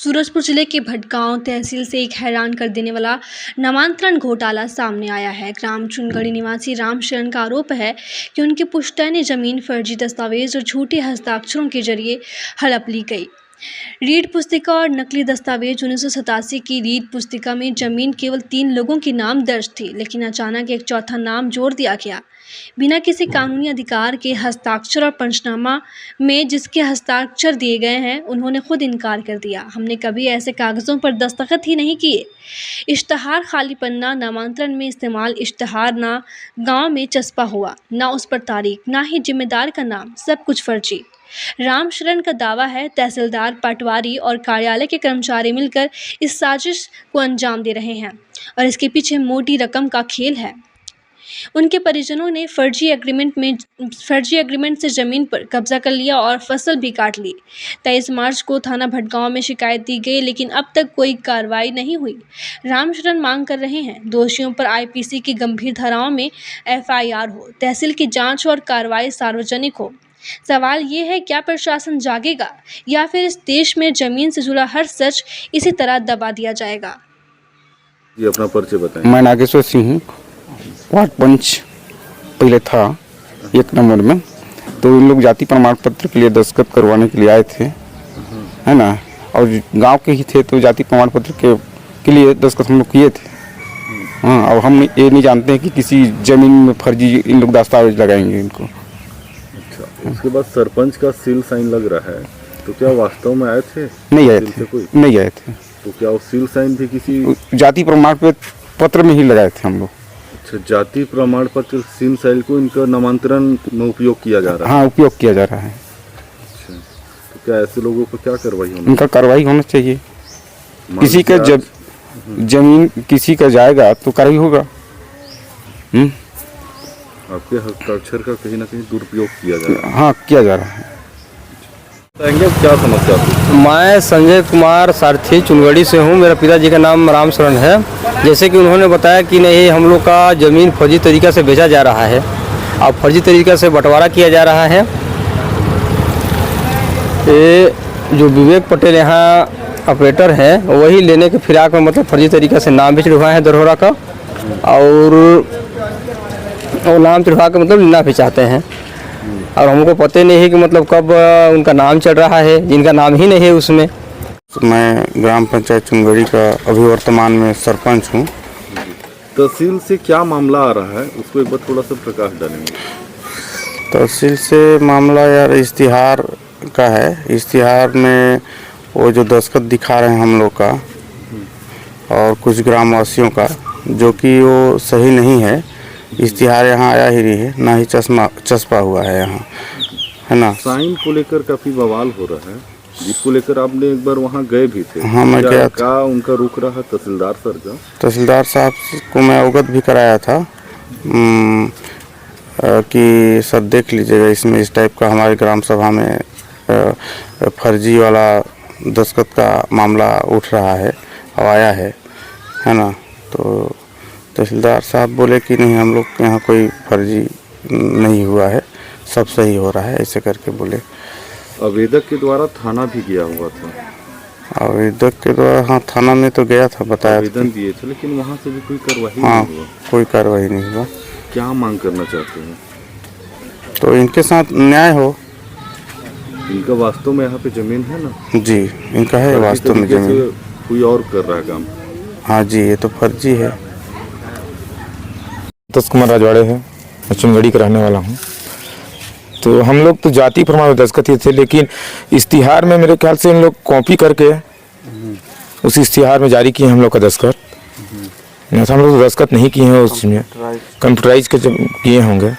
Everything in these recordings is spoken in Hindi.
सूरजपुर जिले के भटगांव तहसील से एक हैरान कर देने वाला नामांतरण घोटाला सामने आया है। ग्राम चुनगड़ी निवासी राम शरण का आरोप है कि उनकी पुश्तैनी जमीन फर्जी दस्तावेज और झूठे हस्ताक्षरों के जरिए हड़प ली गई। रीड पुस्तिका और नकली दस्तावेज 1987 की रीड पुस्तिका में जमीन केवल 3 लोगों के नाम दर्ज थी, लेकिन अचानक एक चौथा नाम जोड़ दिया गया बिना किसी कानूनी अधिकार के। हस्ताक्षर और पंचनामा में जिसके हस्ताक्षर दिए गए हैं उन्होंने खुद इनकार कर दिया। हमने कभी ऐसे कागज़ों पर दस्तखत ही नहीं किए। इश्तहार खाली पन्ना, नामांतरण में इस्तेमाल इश्तहार ना गांव में चस्पा हुआ, ना उस पर तारीख, ना ही जिम्मेदार का नाम, सब कुछ फर्जी। राम शरण का दावा है तहसीलदार, पटवारी और कार्यालय के कर्मचारी मिलकर इस साजिश को अंजाम दे रहे हैं और इसके पीछे मोटी रकम का खेल है। उनके परिजनों ने फर्जी एग्रीमेंट से ज़मीन पर कब्जा कर लिया और फसल भी काट ली। 23 मार्च को थाना भटगांव में शिकायत दी गई, लेकिन अब तक कोई कार्रवाई नहीं हुई। रामशरण मांग कर रहे हैं दोषियों पर आईपीसी की गंभीर धाराओं में एफआईआर हो, तहसील की जांच और कार्रवाई सार्वजनिक हो। सवाल ये है, क्या प्रशासन जागेगा या फिर इस देश में जमीन से जुड़ा हर सच इसी तरह दबा दिया जाएगा? ये अपना परिचय बताएं। मैं नागेश्वर सिंह हूँ, वार्ड पंच पहले था 1 नंबर में। तो इन लोग जाति प्रमाण पत्र के लिए दस्तखत करवाने के लिए आए थे, है ना, और गांव के ही थे, तो जाति प्रमाण पत्र के लिए दस्तखत हम लोग किए थे। हाँ, और हम ये नहीं जानते हैं कि किसी ज़मीन में फर्जी इन लोग दस्तावेज लगाएंगे इनको। अच्छा, उसके बाद सरपंच का सील साइन लग रहा है, तो क्या वास्तव में आए थे? नहीं आए थे, नहीं आए थे। तो क्या वो सील साइन भी किसी जाति प्रमाण पत्र में ही लगाए थे हम लोग। अच्छा, जाति प्रमाण पत्र सील साइन को इनका नामांतरण में उपयोग किया जा रहा है? हाँ, उपयोग किया जा रहा है। अच्छा, तो क्या ऐसे लोगों पर क्या कार्रवाई होनी? इनका कार्रवाई होना चाहिए। किसी का जब जमीन किसी का जाएगा तो कार्रवाई होगा। आपके हस्ताक्षर का कहीं ना कहीं दुरुपयोग किया जा रहा है? हाँ, किया जा रहा है। बताएंगे क्या समस्या थी? मैं संजय कुमार सारथी चुनगड़ी से हूँ। मेरा पिताजी का नाम राम शरण है। जैसे कि उन्होंने बताया कि नहीं, हम लोग का ज़मीन फर्जी तरीक़ा से बेचा जा रहा है और फर्जी तरीक़ा से बंटवारा किया जा रहा है। ये जो विवेक पटेल यहाँ ऑपरेटर है, वही लेने के फिराक में मतलब फर्जी तरीक़ा से नाम भी चढ़वाए हैं दरहोरा का, और नाम चढ़वा के मतलब लेना भी चाहते हैं। और हमको पता नहीं है कि मतलब कब उनका नाम चल रहा है, जिनका नाम ही नहीं है उसमें। मैं ग्राम पंचायत चुनगड़ी का अभी वर्तमान में सरपंच हूँ। तहसील से क्या मामला आ रहा है, उसको एक बार थोड़ा सा प्रकाश डालेंगे। तहसील से मामला यार इश्तिहार का है। इश्तिहार में वो जो दस्तखत दिखा रहे हैं हम लोग का और कुछ ग्रामवासियों का, जो कि वो सही नहीं है। इश्तिहार यहाँ आया ही नहीं है, ना ही चस्पा हुआ है यहाँ, है ना। साइन को लेकर काफी बवाल हो रहा है, जिसको लेकर आपने एक बार वहाँ गए भी थे। हाँ, मैं गया था। क्या उनका रुख रहा तहसीलदार सर का? तहसीलदार साहब को मैं अवगत भी कराया था कि सर देख लीजिएगा, इसमें इस टाइप का हमारे ग्राम सभा में फर्जी वाला दस्तखत का मामला उठ रहा है और आया है ना। तो तहसीलदार साहब बोले कि नहीं, हम लोग के यहाँ कोई फर्जी नहीं हुआ है, सब सही हो रहा है, ऐसे करके बोले। आवेदक के द्वारा थाना भी गया हुआ था? आवेदक के द्वारा, हाँ, थाना में तो गया था, बताया आवेदन दिए थे, लेकिन वहाँ से भी कोई कार्रवाई नहीं हुआ। कोई कार्रवाई नहीं हुआ। क्या मांग करना चाहते हैं? तो इनके साथ न्याय हो। इनका वास्तव में यहाँ पे जमीन है ना? जी, इनका है वास्तव में जमीन। कोई और कर रहा है काम? हाँ जी, ये तो फर्जी है। संतोष कुमार राजवाड़े है, मैं चुनगड़ी का रहने वाला हूँ। तो हम लोग तो जाति प्रमाण में दस्तखत किए थे, लेकिन इश्तिहार में मेरे ख्याल से इन लोग कॉपी करके उस इश्तिहार में जारी किए हम लोग का दस्तखत। हम लोग तो दस्तखत नहीं किए हैं उसमें, कंप्यूटराइज के किए होंगे।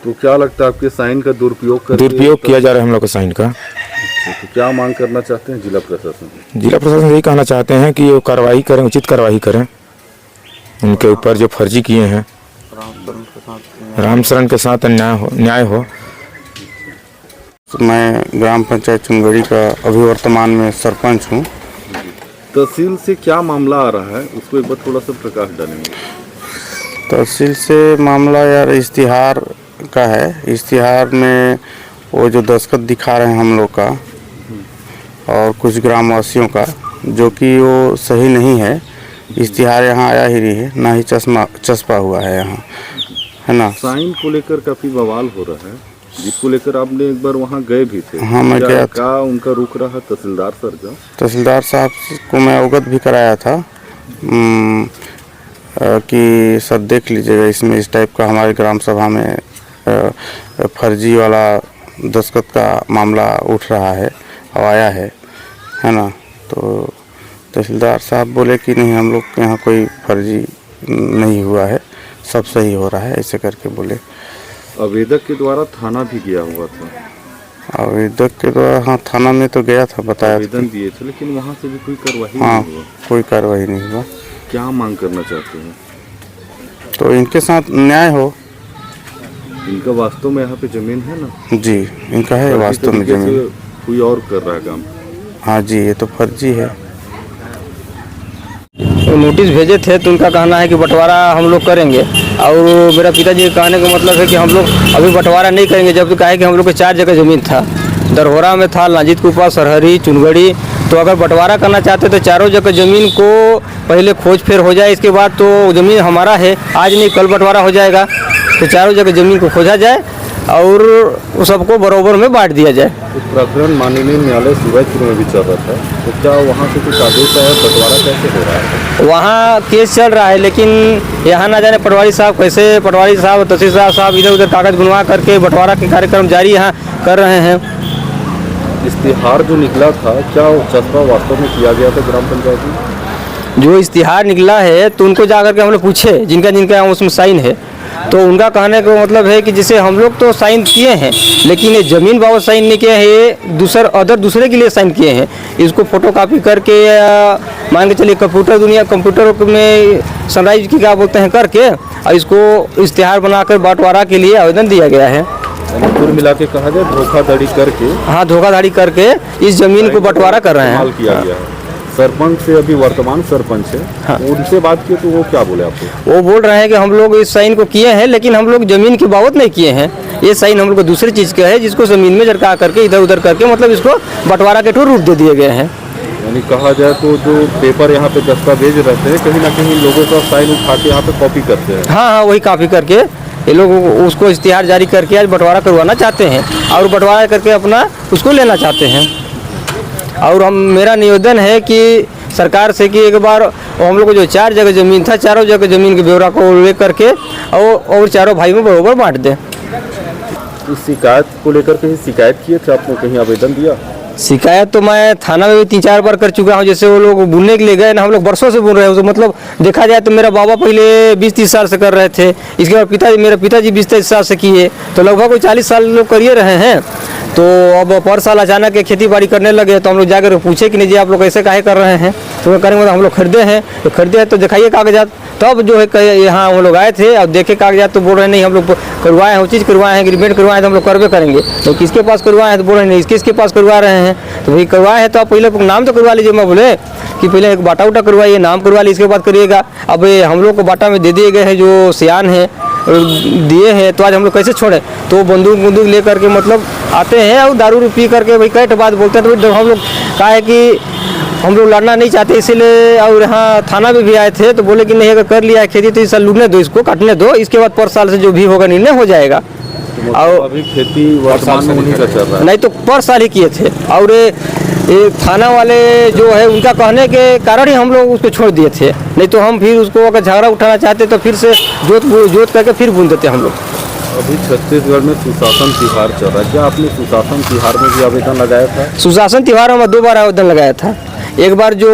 तो क्या लगता है आपके साइन का दुरुपयोग किया जा रहा है हम लोग का साइन का? तो क्या मांग करना चाहते हैं जिला प्रशासन? जिला प्रशासन यही कहना चाहते हैं कि वो कार्रवाई करें, उचित कार्रवाई करें उनके ऊपर जो फर्जी किए हैं। राम शरण के साथ न्याय हो। मैं ग्राम पंचायत चुनगड़ी का अभी वर्तमान में सरपंच हूँ। तहसील से क्या मामला आ रहा है, उसको एक बार थोड़ा सा प्रकाश डालेंगे। तहसील से मामला यार इश्तिहार का है। इश्तिहार में वो जो दस्तखत दिखा रहे हैं हम लोग का और कुछ ग्रामवासियों का, जो कि वो सही नहीं है। इश्तिहार यहाँ आया ही नहीं है, ना ही चस्पा हुआ है यहाँ, है ना। साइन को लेकर काफी बवाल हो रहा है, जिसको लेकर आपने एक बार वहाँ गए भी थे। हाँ, मैं गया था। क्या उनका रुख रहा तहसीलदार सर का? तहसीलदार साहब को मैं अवगत भी कराया था कि सर देख लीजिएगा, इसमें इस टाइप का हमारे ग्राम सभा में फर्जी वाला दस्तखत का मामला उठ रहा है और आया है ना। तो तहसीलदार साहब बोले कि नहीं, हम लोग के यहाँ कोई फर्जी नहीं हुआ है, सब सही हो रहा है, ऐसे करके बोले। आवेदक के द्वारा थाना भी गया हुआ था। आवेदक के द्वारा, हाँ, थाना में तो गया था, बताया आवेदन दिए थे, लेकिन वहाँ से भी कोई कार्रवाई हाँ, नहीं हुआ। कोई कार्रवाई नहीं हुआ। क्या मांग करना चाहते हैं? तो इनके साथ न्याय हो। इनका वास्तव में यहाँ पे जमीन है ना? जी, इनका है फर्जी वास्तव में तरीके जमीन। से कोई और कर रहा है काम। हाँ जी, ये तो फर्जी है। तो नोटिस भेजे थे तो उनका कहना है कि बंटवारा हम लोग करेंगे, और मेरा पिताजी के कहने का मतलब है कि हम लोग अभी बंटवारा नहीं करेंगे, जब तक है कि हम लोग के 4 जगह ज़मीन था। दरहोरा में था, लांजित कुपा, सरहरी, चुनगड़ी। तो अगर बंटवारा करना चाहते तो चारों जगह ज़मीन को पहले खोज फेर हो जाए, इसके बाद तो ज़मीन हमारा है, आज नहीं कल बंटवारा हो जाएगा। तो चारों जगह ज़मीन को खोजा जाए और उस सबको बराबर में बांट दिया जाए। प्रकरण माननीय न्यायालय सूरजपुर में भी चल रहा था, तो क्या वहाँ से कुछ आदेश आया? बंटवारा कैसे हो रहा है? वहाँ केस चल रहा है, लेकिन यहाँ ना जाने पटवारी साहब कैसे, पटवारी साहब, तहसीलदार साहब इधर उधर कागज बनवा करके बंटवारा के कार्यक्रम जारी यहाँ कर रहे हैं। इश्तिहार जो निकला था, क्या वो चस्पा वास्तव में किया गया था ग्राम पंचायत में? जो इश्तिहार निकला है तो उनको जा करके हम लोग पूछे, जिनका जिनका उसमें साइन है, तो उनका कहने का मतलब है कि जैसे हम लोग तो साइन किए हैं, लेकिन ये ज़मीन बाबत साइन नहीं किए हैं, ये दूसरे के लिए साइन किए हैं। इसको फोटोकॉपी करके मान के चलिए कंप्यूटर में सनराइज की क्या बोलते हैं करके, और इसको इश्तिहार बनाकर बंटवारा के लिए आवेदन दिया गया है। कुल मिला के कहा जाए धोखाधड़ी करके, हाँ, धोखाधड़ी करके इस ज़मीन को बंटवारा कर रहे हैं। किया गया है। सरपंच से अभी वर्तमान सरपंच है, हाँ। उनसे बात की तो वो क्या बोले आपको? वो बोल रहे हैं कि हम लोग इस साइन को किए हैं, लेकिन हम लोग ज़मीन की बाबत नहीं किए हैं। ये साइन हम लोग को दूसरी चीज़ का है, जिसको ज़मीन में झटका करके इधर उधर करके मतलब इसको बंटवारा के ठोर रूप दे दिए गए हैं। यानी कहा जाए तो जो पेपर यहाँ पे दस्तावेज रहते हैं, कहीं ना कहीं लोगों का साइन उठा के यहाँ पे कॉपी करते हैं। हाँ, वही कॉपी करके ये लोग उसको इश्तिहार जारी करके आज बंटवारा करवाना चाहते हैं, और बंटवारा करके अपना उसको लेना चाहते हैं। और मेरा निवेदन है कि सरकार से कि एक बार हम लोग को जो 4 जगह ज़मीन था, चारों जगह ज़मीन के ब्यौरा को ले करके और चारों भाई में बराबर बांट दें। इस शिकायत को लेकर कहीं शिकायत किए थे आपने, कहीं आवेदन दिया? शिकायत तो मैं थाना में भी 3-4 बार कर चुका हूँ। जैसे वो लोग बुनने के लिए गए ना, हम लोग बरसों से बुन रहे हैं, तो मतलब देखा जाए तो मेरा बाबा पहले 20-30 साल से कर रहे थे, इसके बाद मेरे पिताजी 20-23 साल से किए, तो लगभग कोई 40 साल लोग करिए रहे हैं। तो अब पर साल अचानक खेती बाड़ी करने लगे, तो हम लोग जाकर पूछे कि नहीं जी आप लोग ऐसे काहे कर रहे हैं, तो करेंगे हम लोग खरीदे हैं, तो खरीदे हैं तो दिखाइए कागजात। तब जो है यहाँ हम लोग आए थे, अब देखे कागजात तो बोल रहे नहीं हम लोग करवाए हैं, वो चीज़ करवाए हैं, एग्रीमेंट करवाए हैं, तो हम लोग करवे करेंगे। तो किसके पास करवाए हैं, तो बोल रहे नहीं किसके पास करवा रहे हैं। तो भाई करवाए हैं तो आप पहले नाम तो करवा लीजिए। मैं बोले कि पहले एक बाटा उटा करवाइए, नाम करवा लीजिए, इसके बाद करिएगा। अब हम लोग को बाटा में दे दिए गए हैं, जो सियान है दिए हैं, तो आज हम लोग कैसे छोड़े। तो बंदूक ले करके मतलब आते हैं और दारू पी करके भाई कई बात बोलते हैं। तो हम लोग कहा है कि हम लोग लड़ना नहीं चाहते, इसीलिए और यहाँ थाना में भी आए थे, तो बोले कि नहीं अगर कर लिया है खेती तो इस साल लूटने दो, इसको काटने दो, इसके बाद पर साल से जो भी होगा निर्णय हो जाएगा। तो और अभी खेती वर्तमान में उन्हीं का चल रहा है? नहीं तो पर साल ही किए थे, और ये थाना वाले जो है उनका कहने के कारण ही हम लोग उसको छोड़ दिए थे, नहीं तो हम फिर उसको अगर झगड़ा उठाना चाहते तो फिर से जोत करके फिर बुन देते हम लोग। अभी छत्तीसगढ़ में सुशासन तिहार चल रहा है, क्या आपने सुशासन तिहार में भी आवेदन लगाया था? सुशासन तिहार में 2 बार आवेदन लगाया था। एक बार जो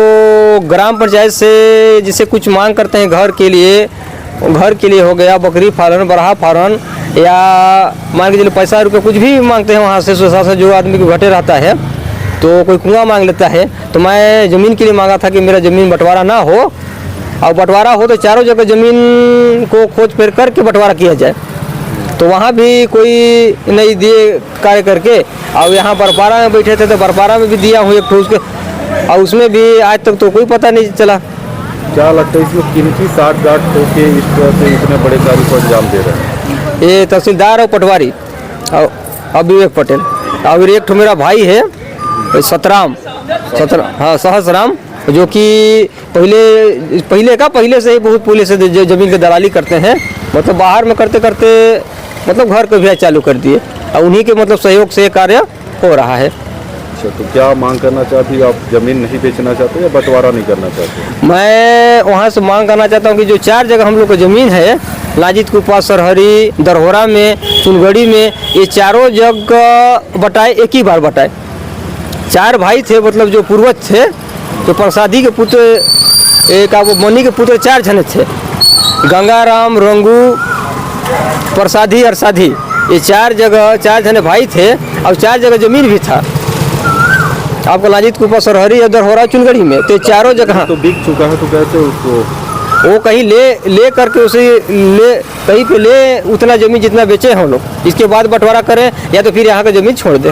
ग्राम पंचायत से जिसे कुछ मांग करते हैं घर के लिए हो गया, बकरी फार्म, बरहा फार्म, या मान के चलिए पैसा रुपये कुछ भी मांगते हैं वहाँ से सुशासन, जो आदमी को घटे रहता है तो कोई कुआं मांग लेता है। तो मैं ज़मीन के लिए मांगा था कि मेरा ज़मीन बंटवारा ना हो, और बंटवारा हो तो चारों जगह ज़मीन को खोज फेर करके बंटवारा किया जाए। तो वहाँ भी कोई नहीं दिए कार्य करके, और यहाँ बरपारा में बैठे थे तो बरपारा में भी दिया हूँ एक ठो उसके, और उसमें भी आज तक तो कोई पता नहीं चला। क्या लगता है इसमें किनकी साठ-गांठ होके इस तरह से इतने बड़े कार्य को अंजाम दे रहे हैं? ये तहसीलदार और पटवारी और विवेक पटेल, और एक ठो मेरा भाई है सतराम, सहसराम, जो कि पहले से ही बहुत पहले से जमीन की दलाली करते हैं। मतलब बाहर में करते करते मतलब घर को भी चालू कर दिए और उन्हीं के मतलब सहयोग से ये कार्य हो रहा है। अच्छा, तो क्या मांग करना चाहते हैं आप? जमीन नहीं बेचना चाहते या बंटवारा नहीं करना चाहते? मैं वहाँ से मांग करना चाहता हूँ कि जो 4 जगह हम लोग की ज़मीन है, लाजित कुपा, सरहरी, दरहोरा में, चुनगड़ी में, ये चारों जगह बटाए, एक ही बार बटाए। 4 भाई थे, मतलब जो पूर्वज थे, तो प्रसादी के पुत्र, एक वो मनी के पुत्र 4 जने थे, गंगाराम, रंगू, प्रसादी, अरसादी, ये 4 जगह 4 जने भाई थे और 4 जगह ज़मीन भी था आपको लाजित कुपा, सरहरी, दरहोरा, चुनगड़ी में। तो चारों जगह तो बिक चुका है, तो कैसे उसको वो कहीं ले करके उसे कहीं पे ले उतना ज़मीन जितना बेचे हम लोग, इसके बाद बंटवारा करें या तो फिर यहाँ का ज़मीन छोड़ दें।